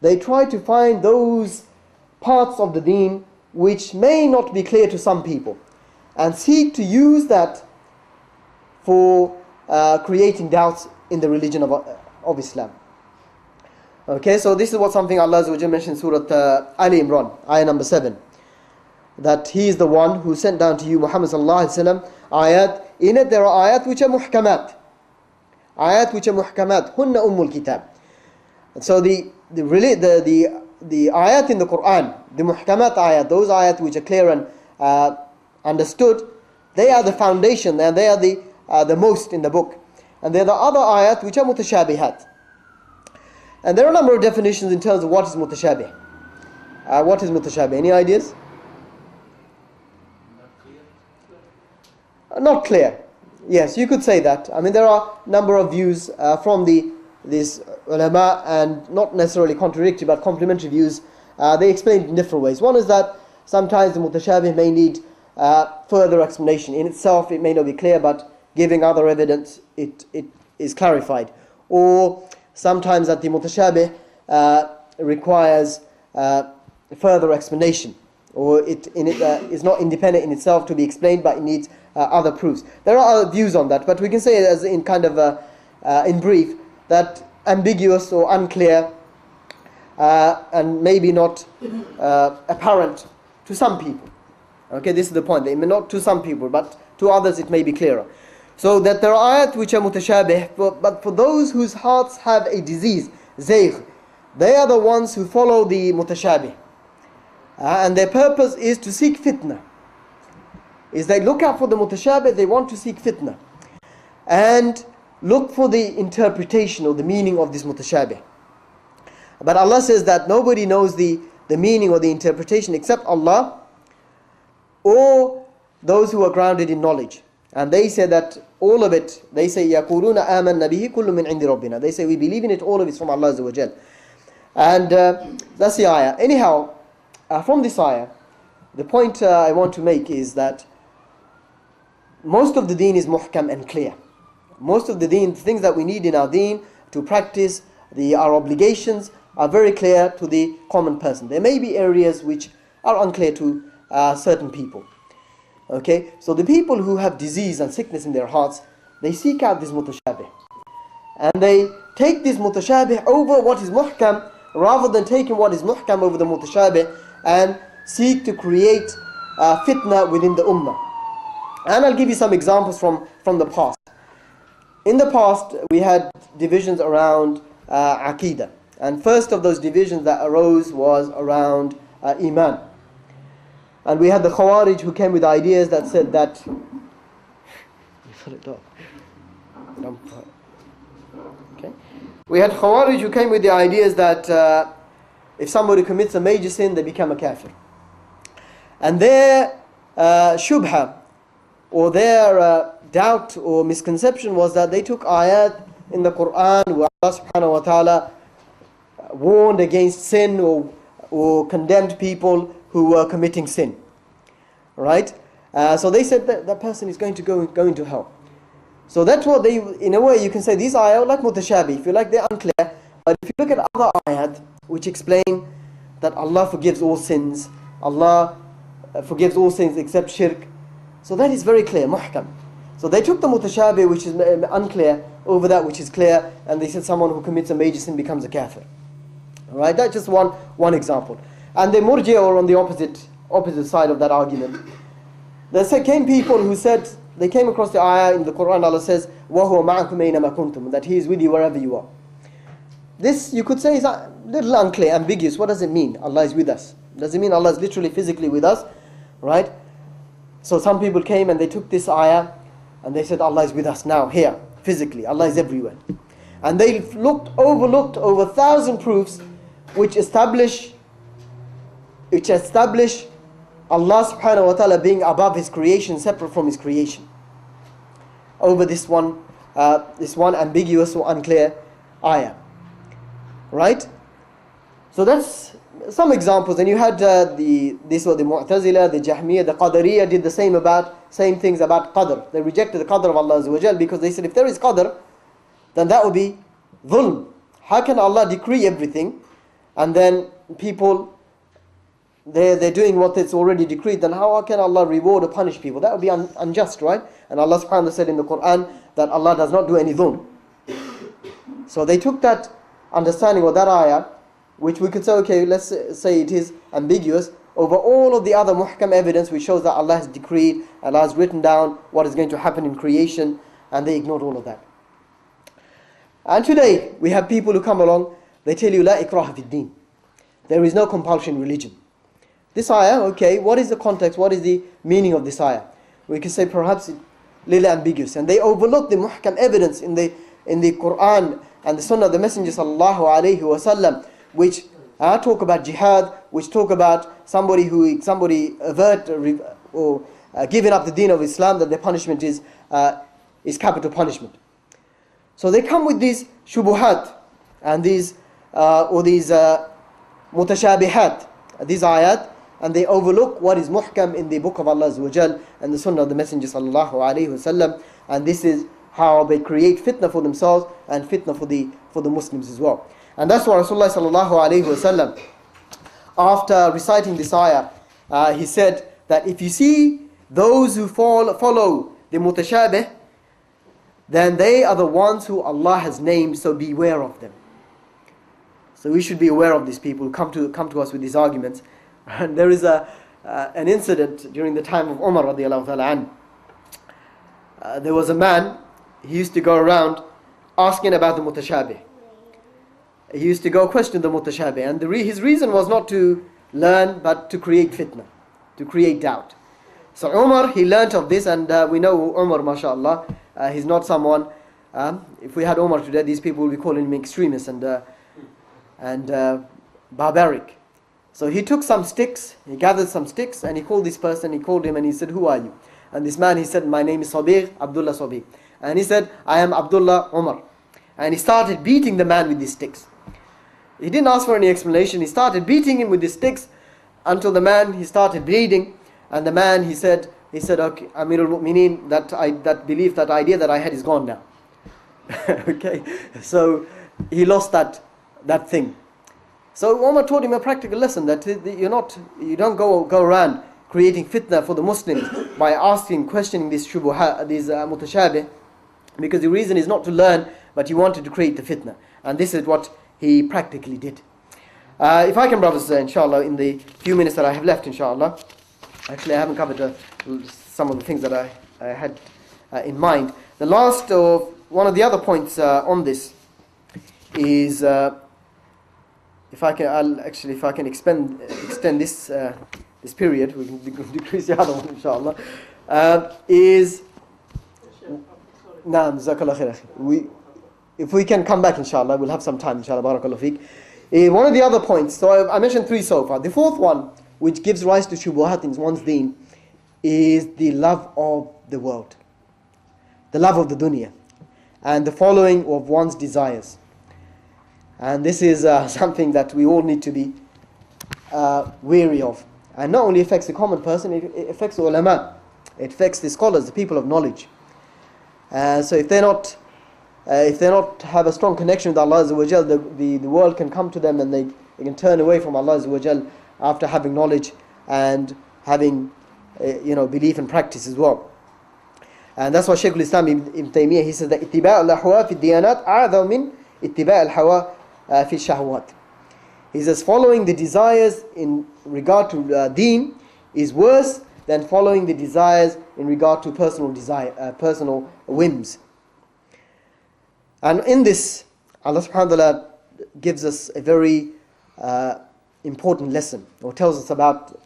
they try to find those parts of the deen which may not be clear to some people, and seek to use that for creating doubts in the religion of Islam. Okay, so this is what something Allah Azza wa Jalla mentioned in Surah Ali Imran, ayah number 7. That He is the one who sent down to you, Muhammad sallallahu alaihi wasallam, ayat. In it there are ayat which are muhkamat. Ayat which are muhkamat. Hunna ummul kitab. So the ayat in the Quran, the muhkamat ayat, those ayat which are clear and understood, they are the foundation, and they are the most in the book. And there are the other ayat which are mutashabihat. And there are a number of definitions in terms of what is mutashabih. What is mutashabih? Any ideas? Not clear. Yes, you could say that. I mean, there are a number of views from these ulama, and not necessarily contradictory but complementary views. They explain it in different ways. One is that sometimes the mutashabih may need further explanation. In itself, it may not be clear, but giving other evidence, it is clarified. Or sometimes that the mutashabih requires further explanation, or it is not independent in itself to be explained, but it needs other proofs. There are other views on that, but we can say as in kind of in brief that ambiguous or unclear and maybe not apparent to some people. Okay, this is the point. They may not to some people, but to others it may be clearer. So that there are ayat which are mutashabih, but for those whose hearts have a disease, zayg, they are the ones who follow the mutashabih. And their purpose is to seek fitnah. Is they look out for the mutashabih, they want to seek fitnah. And look for the interpretation or the meaning of this mutashabih. But Allah says that nobody knows the meaning or the interpretation except Allah, or those who are grounded in knowledge. And they say that all of it, they say, يَقُولُونَ آمَنَّ بِهِ كُلُّ مِنْ عِنْدِ رَبِّنَا. They say, we believe in it, all of it is from Allah Azza wa Jal. And that's the ayah. Anyhow, from this ayah, the point I want to make is that most of the deen is muhkam and clear. Most of the deen, things that we need in our deen to practice, our obligations are very clear to the common person. There may be areas which are unclear to certain people. Okay, so the people who have disease and sickness in their hearts, they seek out this mutashabih. And they take this mutashabih over what is muhkam, rather than taking what is muhkam over the mutashabih, and seek to create fitna within the ummah. And I'll give you some examples from the past. In the past, we had divisions around Aqidah. And first of those divisions that arose was around Iman. And we had the Khawarij who came with ideas that said that... Okay. We had Khawarij who came with the ideas that if somebody commits a major sin, they become a kafir. And their shubha, or their doubt or misconception was that they took ayat in the Quran where Allah subhanahu wa ta'ala warned against sin or condemned people who were committing sin. Right? So they said that person is going to go into hell. So that's what they, in a way you can say these ayat like mutashabih, if you like, they're unclear. But if you look at other ayat which explain that Allah forgives all sins, Allah forgives all sins except shirk, so that is very clear, muhkam. So they took the mutashabih, which is unclear, over that which is clear, and they said someone who commits a major sin becomes a kafir. Alright, that's just one example. And the murji'ah are on the opposite side of that argument. There came people who said, they came across the ayah in the Quran, Allah says, وَهُوَ مَعَكُمْ أَيْنَمَا كُنْتُمْ, that He is with you wherever you are. This, you could say, is a little unclear, ambiguous. What does it mean? Allah is with us. Does it mean Allah is literally physically with us? Right? So some people came and they took this ayah and they said Allah is with us now, here, physically. Allah is everywhere. And they overlooked over 1,000 proofs which establish Allah subhanahu wa ta'ala being above His creation, separate from His creation. Over this one ambiguous or unclear ayah. Right? So that's some examples. And you had these were the Mu'tazila, the Jahmiyyah, the Qadariyah did the same things about Qadr. They rejected the Qadr of Allah Azza wa Jal because they said if there is Qadr, then that would be dhulm. How can Allah decree everything and then people, they're doing what it's already decreed, then how can Allah reward or punish people? That would be unjust, right? And Allah subhanahu wa ta'ala said in the Quran that Allah does not do any dhulm. So they took that understanding of that ayah, which we could say, okay, let's say it is ambiguous, over all of the other muhkam evidence which shows that Allah has decreed, Allah has written down what is going to happen in creation, and they ignored all of that. And today, we have people who come along, they tell you, La ikraha fi deen. There is no compulsion in religion. This ayah, okay, what is the context, what is the meaning of this ayah? We can say perhaps it's a little ambiguous. And they overlook the muhkam evidence in the Quran and the Sunnah of the Messenger sallallahu alayhi wasallam, which talk about jihad, which talk about somebody avert or giving up the deen of Islam, that their punishment is capital punishment. So they come with these shubuhat and these mutashabihat, these ayat, and they overlook what is muhkam in the book of Allah Azza wa Jal and the Sunnah of the Messenger sallallahu alayhi wasallam, and this is how they create fitnah for themselves and fitnah for the Muslims as well. And that's why Rasulullah sallallahu alayhi wasallam, after reciting this ayah, he said that if you see those who follow the mutashabih, then they are the ones who Allah has named, so beware of them. So we should be aware of these people who come to us with these arguments. And there is an incident during the time of Umar radiallahu ta'ala an. There was a man, he used to go around asking about the mutashabih. He used to go question the mutashabih, and his reason was not to learn, but to create fitnah, to create doubt. So Umar, he learnt of this, and we know Umar, mashallah, he's not someone, if we had Umar today, these people would be calling him extremist and barbaric. So he took some sticks, he gathered some sticks, and he called this person, he called him and he said, who are you? And this man, he said, my name is Sabir, Abdullah Sabir. And he said, I am Abdullah Umar. And he started beating the man with these sticks. He didn't ask for any explanation, he started beating him with these sticks until the man, he started bleeding. And the man, he said, okay, Amirul Mu'mineen, that belief, that idea that I had is gone now. Okay, so he lost that thing. So Umar taught him a practical lesson that you don't go around creating fitna for the Muslims by questioning these shubuhat, these mutashabih, because the reason is not to learn, but he wanted to create the fitna, and this is what he practically did. If I can, brothers, inshallah, in the few minutes that I have left, inshallah, actually I haven't covered some of the things that I had in mind. The last one of the other points on this is. If I can extend this period, we can decrease the other one, inshallah. If we can come back, inshallah, we'll have some time, inshallah, barakallahu feek. One of the other points, so I mentioned three so far. The fourth one, which gives rise to shubuhat in one's deen, is the love of the world, the love of the dunya, and the following of one's desires. And this is something that we all need to be wary of. And not only affects the common person, it affects the ulama. It affects the scholars, the people of knowledge. So if they not have a strong connection with Allah Azza wa Jal, the world can come to them and they can turn away from Allah Azza wa Jal after having knowledge and having belief and practice as well. And that's why Shaykh al-Islam Ibn Taymiyyah, he says that اتباع الأهواء في الديانات أعظم من اتباع الهوى في الشهوات. He says following the desires in regard to deen is worse than following the desires in regard to personal whims. And in this, Allah subhanahu wa ta'ala gives us a very important lesson, or tells us about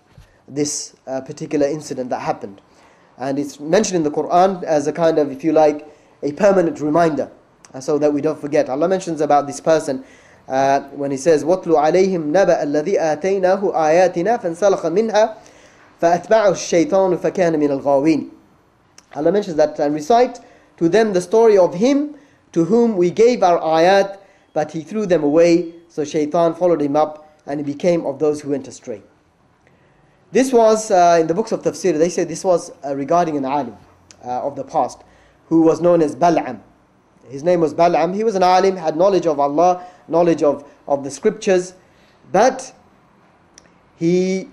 this particular incident that happened. And it's mentioned in the Quran as a kind of, if you like, a permanent reminder, so that we don't forget. Allah mentions about this person when he says, وَاتْلُ عَلَيْهِمْ نَبَأَ الَّذِي آتَيْنَاهُ آيَاتِنَا فَانْسَلَخَ مِنْهَا فَأَتْبَعَهُ الشَّيْطَانُ فَكَانَ مِنَ الْغَاوِينَ. Allah mentions that, and recite to them the story of him to whom we gave our ayat, but he threw them away, so shaitan followed him up, and he became of those who went astray. This was, in the books of tafsir, they say this was regarding an alim of the past, who was known as Bal'am. His name was Bal'am. He was an alim, had knowledge of Allah, knowledge of the scriptures, But he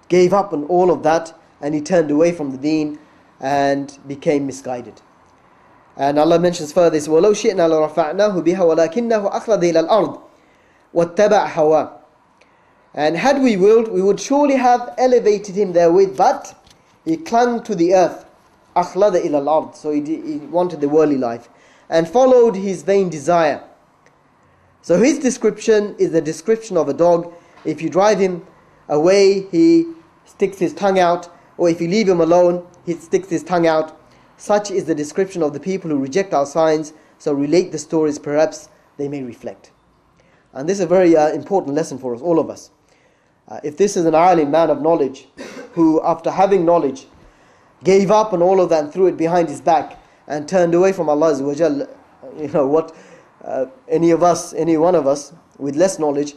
gave up on all of that, and he turned away from the Deen and became misguided. And Allah mentions further this, وَلَوْ شِئْنَا لَرَفَعْنَاهُ بِهَا وَلَكِنَّهُ أَخْلَدَ إِلَى الْأَرْضِ وَاتَّبَعَ هَوَاهُ. And had we willed, we would surely have elevated him therewith, but he clung to the earth. أَخْلَدَ إِلَى الْأَرْضِ. So he wanted the worldly life and followed his vain desire. So his description is the description of a dog. If you drive him away, he sticks his tongue out, or if you leave him alone, he sticks his tongue out. Such is the description of the people who reject our signs. So relate the stories, perhaps they may reflect. And this is a very important lesson for us, all of us. If this is an alim, man of knowledge, who after having knowledge gave up on all of that and threw it behind his back and turned away from Allah Azza wa Jal, what any one of us with less knowledge